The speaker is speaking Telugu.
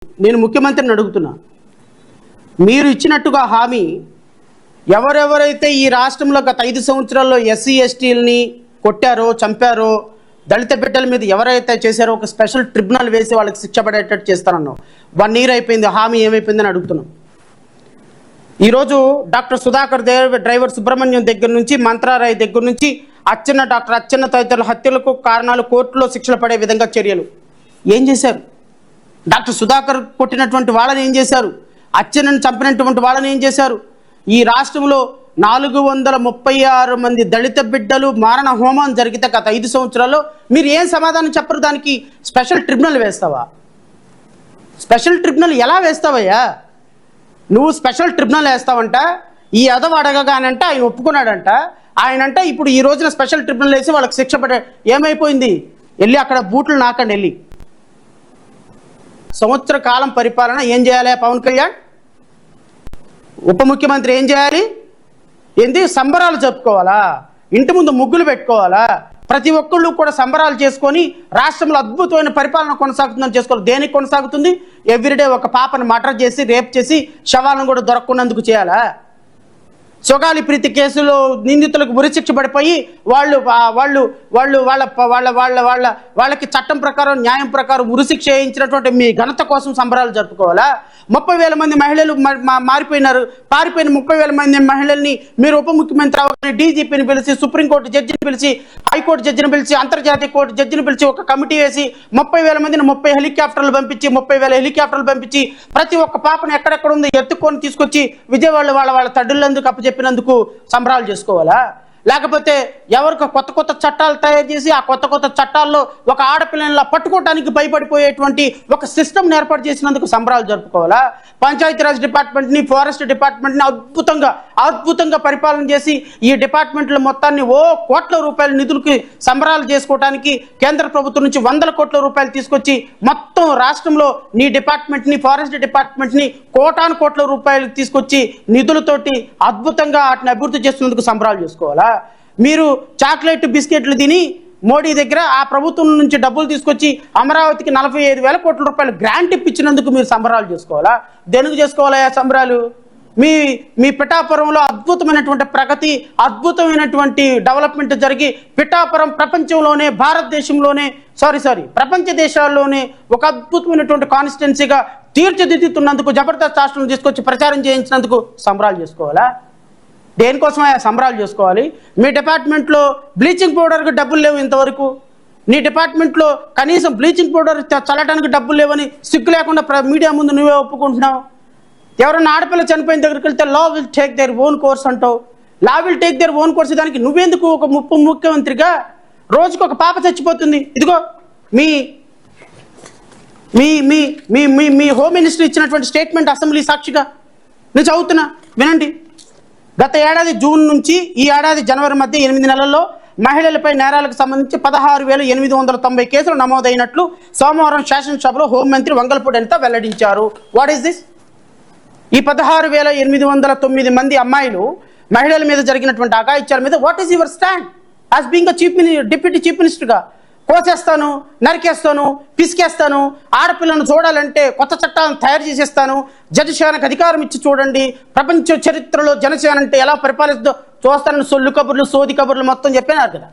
నేను ముఖ్యమంత్రిని అడుగుతున్నా, మీరు ఇచ్చినట్టుగా హామీ ఎవరెవరైతే ఈ రాష్ట్రంలో గత 5 సంవత్సరాల్లో ఎస్సీ ఎస్టీలని కొట్టారో చంపారో దళిత బిడ్డల మీద ఎవరైతే చేశారో ఒక స్పెషల్ ట్రిబ్యునల్ వేసి వాళ్ళకి శిక్ష పడేటట్టు చేస్తానన్నావు. 1 ఇయర్ అయిపోయింది, హామీ ఏమైపోయిందని అడుగుతున్నాం. ఈరోజు డాక్టర్ సుధాకర్ డ్రైవర్ సుబ్రహ్మణ్యం దగ్గర నుంచి మంత్రారాయ్ దగ్గర నుంచి డాక్టర్ అచ్చెన్న తదితరుల హత్యలకు కారణాలు కోర్టులో శిక్షలు పడే విధంగా చర్యలు ఏం చేశారు? డాక్టర్ సుధాకర్ కొట్టినటువంటి వాళ్ళని ఏం చేశారు? అచ్చెన్నను చంపినటువంటి వాళ్ళని ఏం చేశారు? ఈ రాష్ట్రంలో 436 మంది దళిత బిడ్డలు మారణ హోమం జరిగితే గత 5 సంవత్సరాల్లో మీరు ఏం సమాధానం చెప్పరు? దానికి స్పెషల్ ట్రిబ్యునల్ వేస్తావా? స్పెషల్ ట్రిబ్యునల్ ఎలా వేస్తావయ్యా? నువ్వు స్పెషల్ ట్రిబ్యునల్ వేస్తావంట, ఈ అదవ అడగగానంట ఆయన ఒప్పుకున్నాడంట, ఆయనంట ఇప్పుడు ఈ రోజున స్పెషల్ ట్రిబ్యునల్ వేసి వాళ్ళకి శిక్ష పడే ఏమైపోయింది? వెళ్ళి అక్కడ బూట్లు నాకండి. వెళ్ళి సంవత్సర కాలం పరిపాలన ఏం చేయాలి పవన్ కళ్యాణ్? ఉప ముఖ్యమంత్రి ఏం చేయాలి? ఏంది సంబరాలు జరుపుకోవాలా? ఇంటి ముందు ముగ్గులు పెట్టుకోవాలా? ప్రతి ఒక్కళ్ళు కూడా సంబరాలు చేసుకొని రాష్ట్రంలో అద్భుతమైన పరిపాలన కొనసాగుతుందని చేసుకోవాలి. దేనికి కొనసాగుతుంది? ఎవ్రీడే ఒక పాపను మర్డర్ చేసి రేప్ చేసి శవాలను కూడా దొరకకున్నందుకు చేయాలా? సొగాలి ప్రీతి కేసులో నిందితులకు ఉరిశిక్ష పడిపోయి వాళ్ళకి చట్టం ప్రకారం న్యాయం ప్రకారం ఉరిశిక్ష వేయించినటువంటి మీ ఘనత కోసం సంబరాలు జరుపుకోవాలా? 30,000 మంది మహిళలు మారిపోయినారు. పారిపోయిన 30,000 మంది మహిళల్ని మీరు ఉప ముఖ్యమంత్రి అవగానే డీజీపీని పిలిచి, సుప్రీంకోర్టు జడ్జిని పిలిచి, హైకోర్టు జడ్జిని పిలిచి, అంతర్జాతీయ కోర్టు జడ్జిని పిలిచి ఒక కమిటీ వేసి 30,000 మందిని 30 హెలికాప్టర్లు పంపించి 30,000 హెలికాప్టర్లు పంపించి ప్రతి ఒక్క పాపను ఎక్కడెక్కడ ఉందో ఎత్తుకొని తీసుకొచ్చి విజయవాడలో వాళ్ళ తడ్డులందుకు చెప్పినందుకు సంబరాలు చేసుకోవాలా? లేకపోతే ఎవరికి కొత్త చట్టాలు తయారు చేసి ఆ కొత్త చట్టాల్లో ఒక ఆడపిల్లలా పట్టుకోవడానికి భయపడిపోయేటువంటి ఒక సిస్టమ్ ఏర్పాటు చేసినందుకు సంబరాలు జరుపుకోవాలా? పంచాయతీరాజ్ డిపార్ట్మెంట్ని, ఫారెస్ట్ డిపార్ట్మెంట్ని అద్భుతంగా పరిపాలన చేసి ఈ డిపార్ట్మెంట్ల మొత్తాన్ని కోట్ల రూపాయల నిధులకి సంబరాలు చేసుకోవడానికి కేంద్ర ప్రభుత్వం నుంచి 100 కోట్ల రూపాయలు తీసుకొచ్చి మొత్తం రాష్ట్రంలో నీ డిపార్ట్మెంట్ని, ఫారెస్ట్ డిపార్ట్మెంట్ని కోట్ల రూపాయలు తీసుకొచ్చి నిధులతోటి అద్భుతంగా వాటిని అభివృద్ధి చేస్తున్నందుకు సంబరాలు చేసుకోవాలా? మీరు చాక్లెట్ బిస్కెట్లు తిని మోడీ దగ్గర ఆ ప్రభుత్వం నుంచి డబ్బులు తీసుకొచ్చి అమరావతికి 45,000 కోట్ల రూపాయలు గ్రాంట్ ఇప్పించినందుకు మీరు సంబరాలు చేసుకోవాలా? దేనికి చేసుకోవాలా సంబరాలు? మీ పిఠాపురంలో అద్భుతమైనటువంటి ప్రగతి, అద్భుతమైనటువంటి డెవలప్మెంట్ జరిగి పిఠాపురం ప్రపంచంలోనే, భారతదేశంలోనే ప్రపంచ దేశాల్లోనే ఒక అద్భుతమైనటువంటి కాన్స్టిట్యున్సీగా తీర్చిదిద్దుతున్నందుకు జబర్దస్త్ రాష్ట్రం తీసుకొచ్చి ప్రచారం చేయించినందుకు సంబరాలు చేసుకోవాలా? దేనికోసం సంబరాలు చేసుకోవాలి? మీ డిపార్ట్మెంట్లో బ్లీచింగ్ పౌడర్కి డబ్బులు లేవు ఇంతవరకు. నీ డిపార్ట్మెంట్లో కనీసం బ్లీచింగ్ పౌడర్ చల్లడానికి డబ్బులు లేవని సిగ్గు లేకుండా మీడియా ముందు నువ్వే ఒప్పుకుంటున్నావు. ఎవరైనా ఆడపిల్ల చనిపోయిన దగ్గరికి వెళ్తే law will take their own course అంటావు. Law will take their own course. దానికి నువ్వెందుకు ఒక ముఖ్యమంత్రిగా రోజుకు ఒక పాప చచ్చిపోతుంది? ఇదిగో మీ మీ మీ మీ మీ మీ హోమ్ మినిస్టర్ ఇచ్చినటువంటి స్టేట్మెంట్ అసెంబ్లీ సాక్షిగా నేను చదువుతున్నా, వినండి. గత ఏడాది జూన్ నుంచి ఈ ఏడాది జనవరి మధ్య 8 నెలల్లో మహిళలపై నేరాలకు సంబంధించి 16,890 కేసులు నమోదైనట్లు సోమవారం శాసనసభలో హోంమంత్రి వంగలపూడి అనిత వెల్లడించారు. What is this? ఈ 16,809 మంది అమ్మాయిలు మహిళల మీద జరిగినటువంటి అఘాయిత్యాల మీద what is your stand as being deputy chief మినిస్టర్గా? కోసేస్తాను, నరికేస్తాను, పిసికేస్తాను, ఆడపిల్లను చూడాలంటే కొత్త చట్టాలను తయారు చేసేస్తాను, జనసేనకు అధికారం ఇచ్చి చూడండి, ప్రపంచ చరిత్రలో జనసేన అంటే ఎలా పరిపాలిస్తుందో చూస్తానని సొల్లు కబుర్లు, సోది కబుర్లు మొత్తం చెప్పినారు కదా.